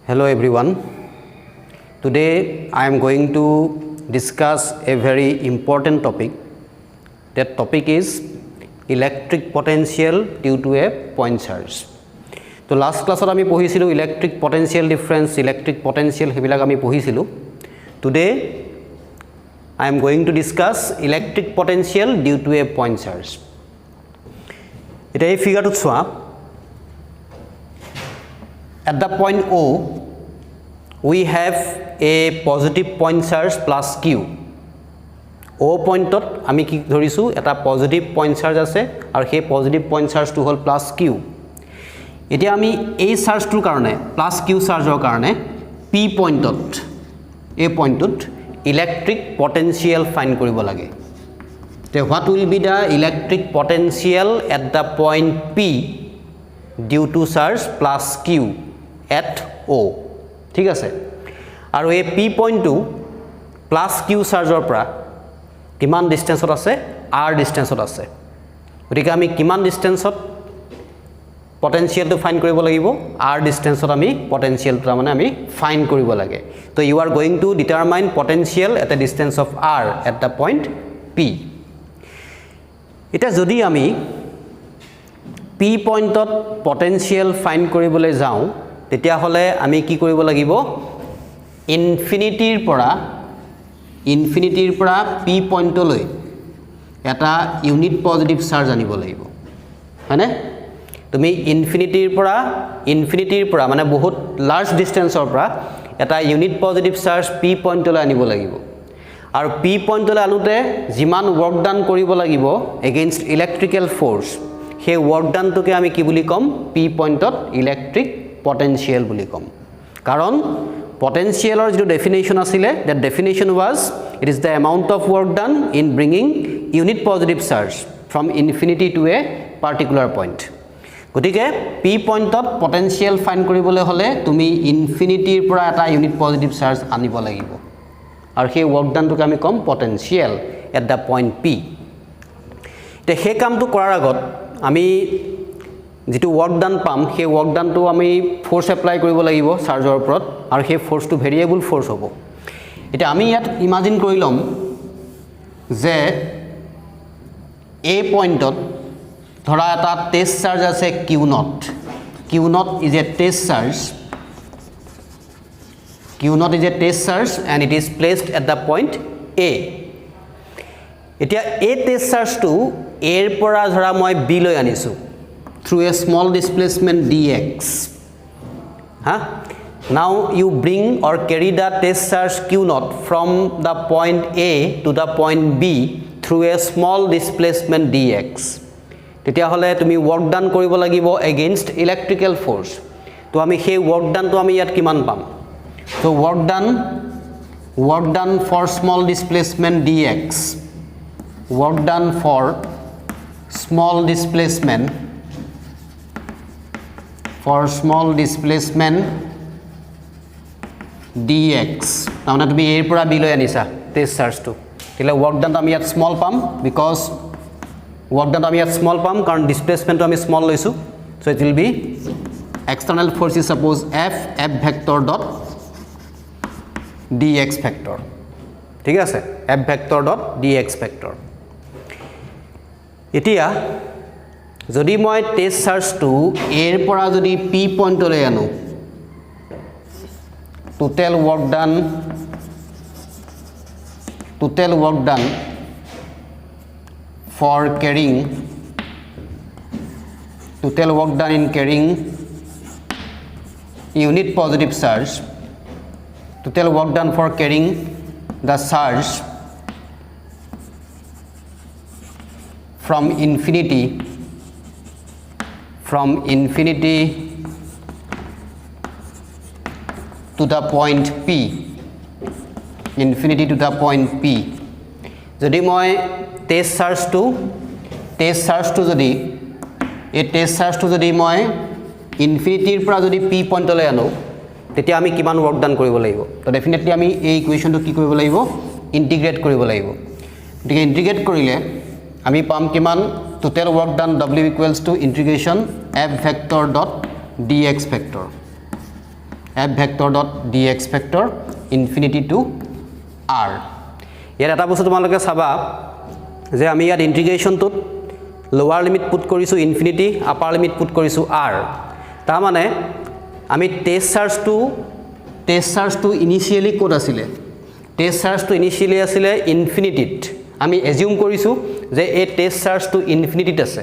Hello everyone. Today I am going to discuss a very important topic. That topic is electric potential due to a point charge. So last class আমি পঢ়িছিলো electric potential difference, electric potential হেবিলাক আমি পঢ়িছিলো. Today I am going to discuss electric potential due to a point charge. এটা এই ফিগাৰটো চোৱা. At the point O, we have a positive point charge plus Q. O point tot ami ki dhorisu eta positive point charge ase aru he positive point charge to hol plus Q. Etia ami A charge tur karone plus Q charge or karone P point tot A point tot electric potential find koribo lage. So what will be the electric potential at the point P due to charge plus Q at O? ঠিক আছে আৰু এই P point to plus Q chargeৰ পৰা কিমান ডিসটেন্সত আছে R ডিসটেন্সত আছে গতিকে আমি কিমান ডিসটেন্সত পটেনশিয়ালটো ফাইন্ড কৰিব লাগিব R ডিসটেন্সত আমি পটেনশিয়ালটো মানে আমি ফাইন্ড কৰিব লাগে তো you are going to determine potential at a distance of R at the point P এটা যদি আমি P পইণ্টত পটেনশিয়াল ফাইন্ড কৰিবলৈ যাওঁ তেতিয়া হলে আমি কি কৰিব লাগিব ইনফিনিটিৰ পৰা P পইণ্টলৈ এটা ইউনিট পজিটিভ চাৰ্জ আনিব লাগিব হয়নে তুমি ইনফিনিটিৰ পৰা মানে বহুত লাৰ্জ ডিসটেন্সৰ পৰা এটা ইউনিট পজিটিভ চাৰ্জ P পইণ্টলৈ আনিব লাগিব আৰু P পইণ্টলৈ আনোতে যিমান ওয়াৰ্ক ডান কৰিব লাগিব এগেইনষ্ট ইলেক্ট্ৰিক্যাল ফোৰ্স সেই ওয়াৰ্ক ডানটোকে আমি কি বুলি কম P পইণ্টত ইলেক্ট্ৰিক potential বুলি কম কাৰণ potentialৰ যেটো ডেফিনেশন আছিলে that definition was it is the amount of work done in bringing unit positive charge from infinity to a particular point গতিকে P পইণ্টত potential ফাইন্ড কৰিবলৈ হলে তুমি ইনফিনিটিৰ পৰা এটা ইউনিট পজিটিভ চাৰ্জ আনিব লাগিব আৰু সেই work done টোকে আমি কম potential at the point P তে সেই কামটো কৰাৰ আগত আমি যেটো ওয়াৰ্ক ডান পাম সেই ওয়াৰ্ক ডানটো আমি ফোৰ্স এপ্লাই কৰিব লাগিব চাৰ্জৰ ওপৰত আৰু সেই ফোৰ্সটো ভেৰিয়েবল ফোৰ্স হ'ব এটা আমি ইয়াত ইমাজিন কৰি লম যে এ পইণ্টত ধৰা এটা টেষ্ট চাৰ্জ আছে Q naught is a test charge and it is placed at the point A এতিয়া এই টেষ্ট চাৰ্জটো এৰ পৰা ধৰা মই বি লৈ আনিছো through a small displacement dx now you bring or carry the test charge Q naught from the point A to the point B through a small displacement dx তেতিয়া হলে তুমি work done কৰিব লাগিব against electrical force তো আমি সেই work done তো আমি ইয়াত কিমান পাম so work done for small displacement dx work done for small displacement dx তাহলে তুমি এর পৰা বি লৈ আনিছা টেষ্ট চাৰ্জটো তেলে ওয়াৰ্ক ডান আমি ইয়াত স্মল পাম বিকজ ওয়াৰ্ক ডান আমি ইয়াত স্মল পাম কাৰণ ডিসপ্লেসমেন্টটো আমি স্মল লৈছো so it will be external force is suppose f vector dot dx vector ঠিক আছে f vector dot dx vector এতিয়া যদি মই টেষ্ট চাৰ্জটো এৰ পৰা যদি P পইণ্টলৈ আনো total work done for carrying in carrying unit positive charge total work done for carrying the charge from infinity to the point P যদি মই টেষ্ট চাৰ্জটো যদি মই ইনফিনিটিৰ পৰা যদি P পইণ্টলৈ আনো তেতিয়া আমি কিমান ওয়াৰ্ক ডান কৰিব লাগিব তো ডেফিনেটলি আমি এই ইকুৱেশ্যনটো কি কৰিব লাগিব ইন্টিগ্ৰেট কৰিব লাগিব গতিকে ইন্টিগ্ৰেট কৰিলে আমি পাম কিমান total work done W equals to integration f vector dot dx vector f vector dot dx vector infinity to r ইয়াত এটা বস্তু তোমালোকে চাবা যে আমি ইয়াত ইন্টিগ্ৰেচনটোত লোৱাৰ লিমিট পুট কৰিছো ইনফিনিটি আপাৰ লিমিট পুট কৰিছো r তাৰ মানে আমি টেষ্ট চাৰ্জটো ইনিশিয়ালি কোড আছিলে টেষ্ট চাৰ্জটো ইনিশিয়ালি আছিলে ইনফিনিটিত আমি এজিউম কৰিছো যে এই টেষ্ট চাৰ্জটো ইনফিনিটিত আছে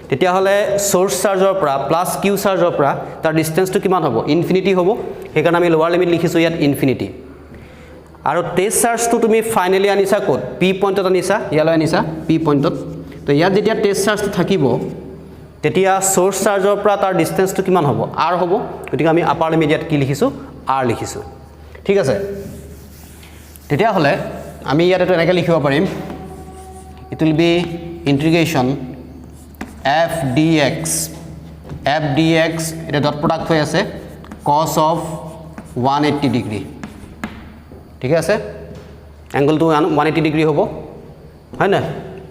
তেতিয়া হলে সোৰ্স চাৰ্জৰ পৰা প্লাস কিউ চাৰ্জৰ পৰা তাৰ ডিসটেন্সটো কিমান হ'ব ইনফিনিটি হ'ব সেইকাৰণে আমি লোৱাৰ লিমিট লিখিছো ইয়াত ইনফিনিটি আৰু টেষ্ট চাৰ্জটো তুমি ফাইনালি আনিছা কোড পি পইণ্টত আনিছা ইয়ালৈ আনিছা পি পইণ্টত তো ইয়াত যেতিয়া টেষ্ট চাৰ্জটো থাকিব তেতিয়া সোৰ্স চাৰ্জৰ পৰা তাৰ ডিসটেন্সটো কিমান হ'ব r হ'ব গতিকে আমি আপাৰ লিমিট ইয়াত কি লিখিছো r লিখিছো ঠিক আছে তেতিয়া হলে আমি ইয়াত এটো এনেকৈ লিখিব পাৰিম it will be integration f dx এটা ডট প্ৰোডাক্ট হৈ আছে cos of 180 ডিগ্ৰী ঠিক আছে অ্যাঙ্গলটো 180 ডিগ্ৰী হ'ব হয় না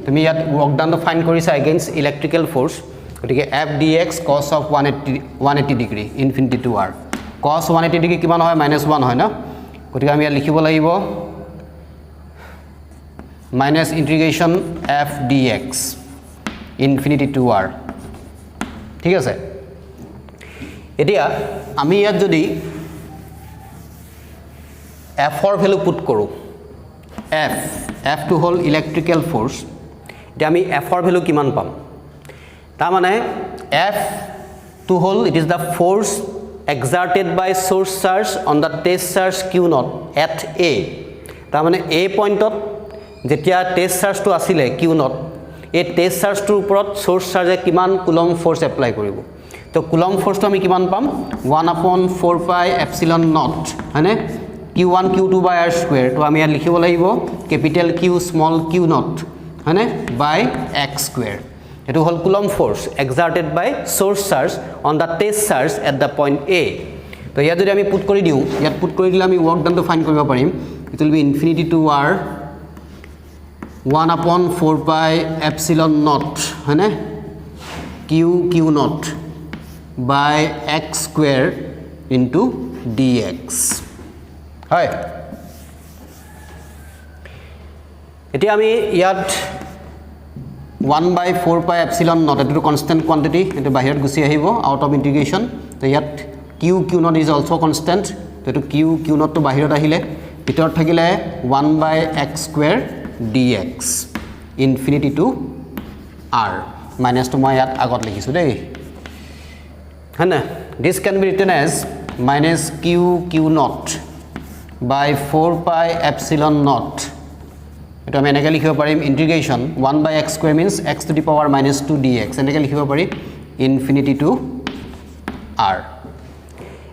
তুমি ইয়াত ওয়াৰ্ক ডান ফাইন কৰিছা এগেইনস্ট ইলেক্ট্ৰিক্যাল ফোৰ্স গতিকে f dx cos of 180 degree infinity two r cos 180 degree কিমান হয় -1 হয় না গতিকে আমি ইয়াত লিখিব লাগিব minus integration f dx infinity to r ঠিক আছে এতিয়া আমি ইয়াত যদি f এর ভ্যালু পুট করো f টু হল ইলেকট্রিক্যাল ফোর্স এটা আমি f এর ভ্যালু কিমান পাম তার মানে f টু হল it is the force exerted by source charge on the test charge q naught at a তার মানে a পয়েন্টত যেতিয়া টেষ্ট চাৰ্জটো আছিল কিউ নট এই টেষ্ট চাৰ্জটোৰ ওপৰত সোৰ্স চাৰ্জে কিমান কুলম ফোৰ্স এপ্লাই কৰিব তো কুলম ফোর্সটো আমি কিমান পাম 1/4 পাই এপসিলন নট হয়নে q1 q2 বাই r স্কয়ার তো আমি ইয়াত লিখিব লাগিব capital q small q not হয়নে বাই x স্কয়ার এটো হল Coulomb force exerted by source charge on the test charge at the point a তো ইয়াত যদি আমি পুট কৰি দিও ইয়াত পুট কৰি দিলে আমি ওয়াৰ্ক ডানটো ফাইন্ড কৰিব পাৰিম it will be infinity two r 1/4 pi epsilon naught है ना q naught by x square into dx है এতিয়া আমি ইয়াত 1/4 pi epsilon naught এটো কনস্ট্যান্ট কোয়ান্টিটি এটো বাহিৰত গুছি আহিব আউট অফ ইন্টিগ্রেশন তো ইয়াত q naught is also constant তো এটো q naught তো বাহিৰত আহিলে ভিতৰত থাকিলে 1/x square dx infinity to r minus to মই ইয়াত আগত লিখিছো দেই হয়না this can be written as minus q naught by 4 pi epsilon naught এটা আমি এনেকৈ লিখিব পাৰিম integration 1/x square means x to the power -2 dx এনেকৈ লিখিব পাৰি infinity to r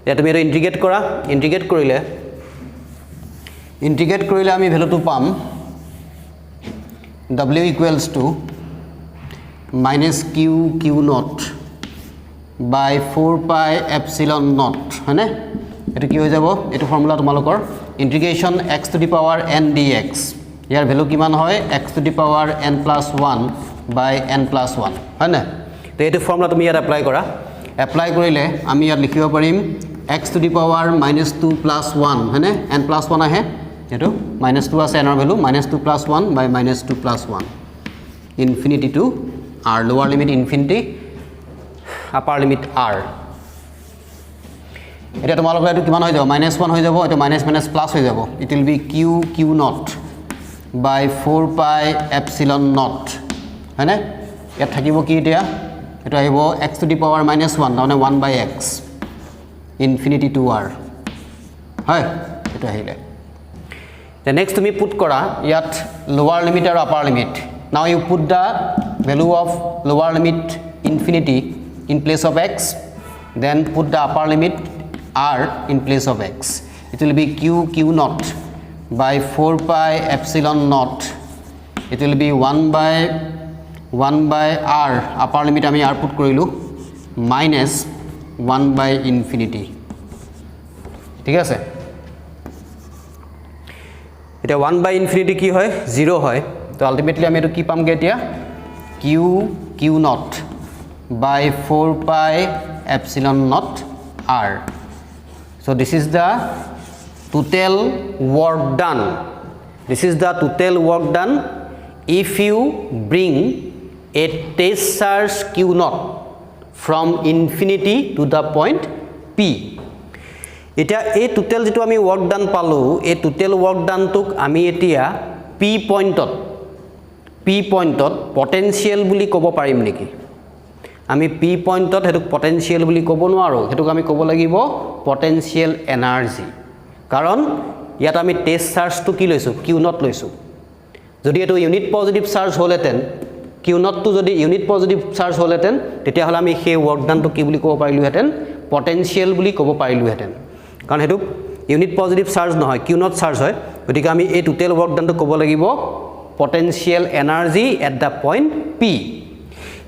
এটা তুমি এটা ইন্টিগ্ৰেট কৰিলে আমি ভ্যালুটো পাম w equals to minus q naught by 4 pi epsilon naught है ना ये কি হৈ যাব এটো ফর্মুলা তোমালোকৰ ইন্টিগ্ৰেশন x to the power n dx year value কিমান হয় x to the power n plus 1 by n plus 1 হয় না তো এটো ফর্মুলা তুমি ইয়াত এপ্লাই কৰিলে আমি ইয়াত লিখিব পাৰিম x to the power -2 plus 1 है ना n plus 1 আহে এটো -2 আছে এনৰ value -2 plus 1 by -2 plus 1 infinity to r lower limit infinity upper limit r এটা তোমালোকৰ এটো কিমান হৈ যাব -1 হৈ যাব এটো মাইনাস প্লাস হৈ যাব it will be q naught by 4 pi epsilon naught হয়নে ইয়াত থাকিব কি এতিয়া এটো আহিব x to the power -1 মানে 1 by x infinity to r হয় এটো আহিলে the next to me put kora yat lower limit or upper limit now you put the value of lower limit infinity in place of x then put the upper limit r in place of x it will be q naught by 4 pi epsilon naught it will be 1 by r upper limit ami r put korilu minus 1 by infinity ঠিক আছে এটা 1 by infinity কি হয় 0 হয় তো ultimately আমি এটো কি পামগে এতিয়া q naught by 4 pi epsilon naught r So this is the total work done. This is the total work done if you bring a test charge q naught from infinity to the point P. এতিয়া এই total যেটো আমি work done পালো এই total work ডানটোক আমি এতিয়া P পয়েন্টত potential বুলি ক'ব পাৰিম নেকি আমি P পয়েন্টত হেতুক পটেনশিয়াল বুলি ক'ব নোৱাৰো হেতুক আমি ক'ব লাগিব পটেনশিয়াল এনাৰ্জি কাৰণ ইয়াত আমি টেষ্ট চাৰ্জটো কি লৈছো Q নট লৈছো যদি এটো ইউনিট পজিটিভ চাৰ্জ হলেতেন Q নটটো যদি ইউনিট পজিটিভ চাৰ্জ হলেতেন তেতিয়া হলে আমি সেই ওয়াৰ্ক ডানটো কি বুলি ক'ব পাৰিলো হেতেন পটেনশিয়াল বুলি ক'ব পাৰিলো হেতেন কাৰণ হেতু ইউনিট পজিটিভ চাৰ্জ নহয় Q নট চাৰ্জ হয় গতিকে আমি এই টোটাল ওয়াৰ্ক ডানটো ক'ব লাগিব potential energy at the point P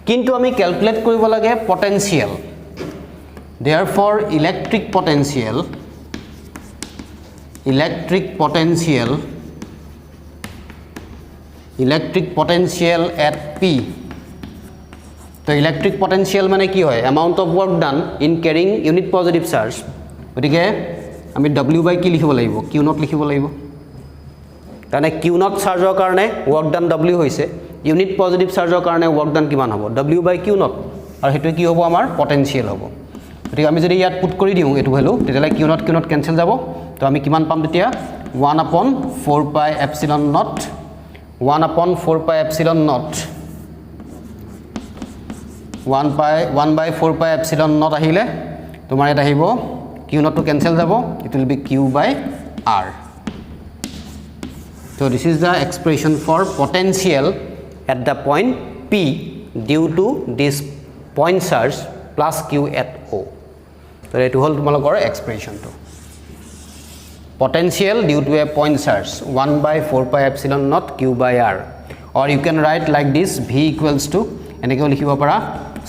কিন্তু আমি ক্যালকুলেট কৰিব লাগে potential therefore electric potential at P তো electric potential মানে কি হয় amount of work done in carrying unit positive charge গতিকে আমি W by কি লিখিব লাগিব Q নট লিখিব লাগিব কাৰণে Q নট চাৰ্জৰ কাৰণে work done W হৈছে ইউনিট পজিটিভ চাৰ্জৰ কাৰণে work done কিমান হ'ব W by Q নট আৰু হেতু কি হ'ব আমাৰ পটেনশিয়াল হ'ব গতিকে আমি যদি ইয়াত পুট কৰি দিও এটো ভ্যালু তেতিয়ালে Q নট ক্যান্সেল যাব তো আমি কিমান পাম তেতিয়া 1/4 pi epsilon naught 1/4 pi epsilon naught 1/4 pi epsilon naught আহিলে তোমাৰ এটা আহিব Q naught to cancel যাব it will be Q by R so this is the expression for potential at the point P due to this point charge plus Q at O so etu hol তোমালোকৰ expression to potential due to a point charge 1/4 pi epsilon naught Q by R or you can write like this V equals to এনেকৈ লিখিব পাৰা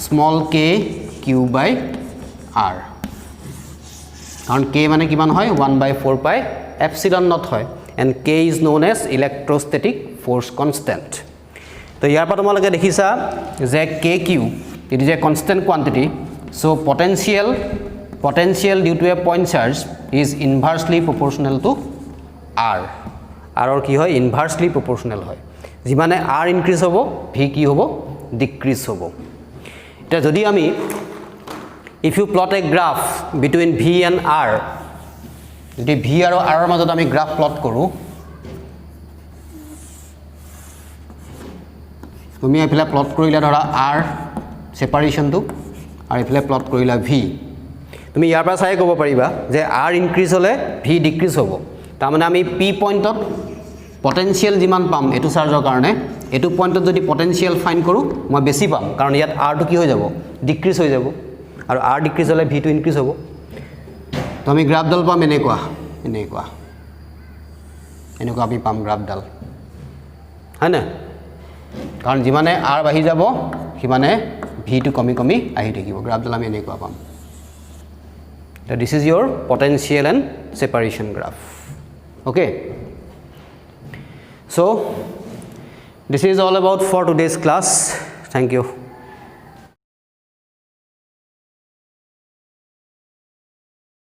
small k Q by R কাৰণ k মানে কিমান হয় 1/4 pi epsilon naught হয় and k is known as electrostatic force constant তো ইয়াৰ পৰা তোমালোকে দেখিছা যে kq it is a constant quantity so potential due to a point charge is inversely proportional to R R or কি হয় inversely proportional হয় যিমানে R increase হ'ব V কি হ'ব decrease হ'ব এটা যদি আমি if you plot a graph between V and R যদি V আৰু R ৰ মাজত আমি গ্ৰাফ প্লট কৰো তুমি এফালে প্লট কৰিলা ধৰা R সেপাৰেশন টু আৰু এফালে প্লট কৰিলা V তুমি ইয়াৰ পৰা চাই ক'ব পাৰিবা যে R ইনক্ৰিজ হলে V ডিক্ৰিজ হ'ব তাৰ মানে আমি P পয়েন্টত পটেনশিয়াল যিমান পাম এটো চাৰ্জৰ কাৰণে এটো পয়েন্টত যদি পটেনশিয়াল ফাইন কৰো মই বেছি পাম কাৰণ ইয়াত R টো কি হৈ যাব ডিক্ৰিজ হৈ যাব আৰু R ডিক্ৰিজ হলে V টো ইনক্ৰিজ হ'ব তো আমি গ্ৰাফ ডাল পাম এনেকুৱা আমি পাম গ্ৰাফ ডাল হয় না কাৰণ যিমানে R বাঢ়ি যাব সিমানে V টো কমি আহি থাকিব গ্ৰাফ ডাল আমি এনেকুৱা পাম So this is your potential and separation graph okay so this is all about for today's class thank you